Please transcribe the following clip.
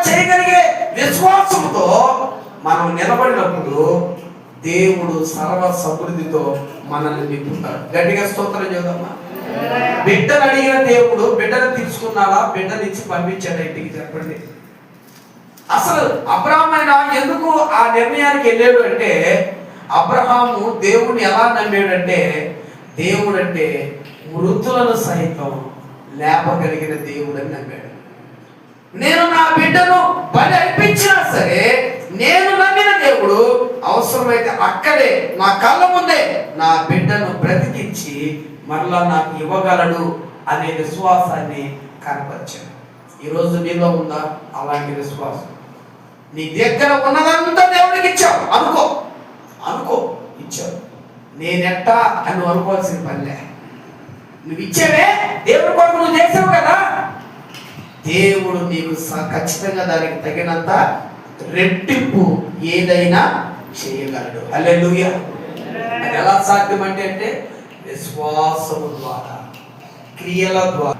చేయగలిగే విశ్వాసంతో మనం నిలబడినప్పుడు దేవుడు సర్వ సమృద్ధితో మనల్ని నింపుతాడు. గట్టిగా స్తోత్రం చేద్దామా. బిడ్డను అడిగిన దేవుడు బిడ్డను తీసుకున్నాడా? బిడ్డను ఇచ్చి పంపించాడు ఇంటికి? చెప్పండి. అసలు అబ్రహామైనా ఎందుకు ఆ నిర్ణయానికి వెళ్ళాడు అంటే, అబ్రహాము దేవుడిని ఎలా నమ్మాడంటే, దేవుడు అంటే మృతులను సైతం లేపగలిగిన దేవుడని నమ్మాడు. నేను నా బిడ్డను బలి అర్పించినా సరే, నేను నమ్మిన దేవుడు అవసరమైతే అక్కడే నా కళ్ళ ముందే నా బిడ్డను బ్రతికించి మరలా నాకు ఇవ్వగలడు అనే విశ్వాసాన్ని కనపరిచాడు. ఈరోజు నీలో ఉందా అలాంటి విశ్వాసం? నీ దగ్గర ఉన్నదంతా దేవుడికి ఇచ్చావు అనుకో, అనుకో ఇచ్చావు. నేనెట్టా అని నువ్వు అనుకోవాల్సిన పనిలే. నువ్వు ఇచ్చావే దేవుడి కొరకు, నువ్వు చేసావు కదా, దేవుడు నీకు ఖచ్చితంగా దానికి తగినంత రెట్టింపు ఏదైనా చేయగలడు. హల్లెలూయా. అది ఎలా సాధ్యం అంటే విశ్వాసము ద్వారా, క్రియల ద్వారా.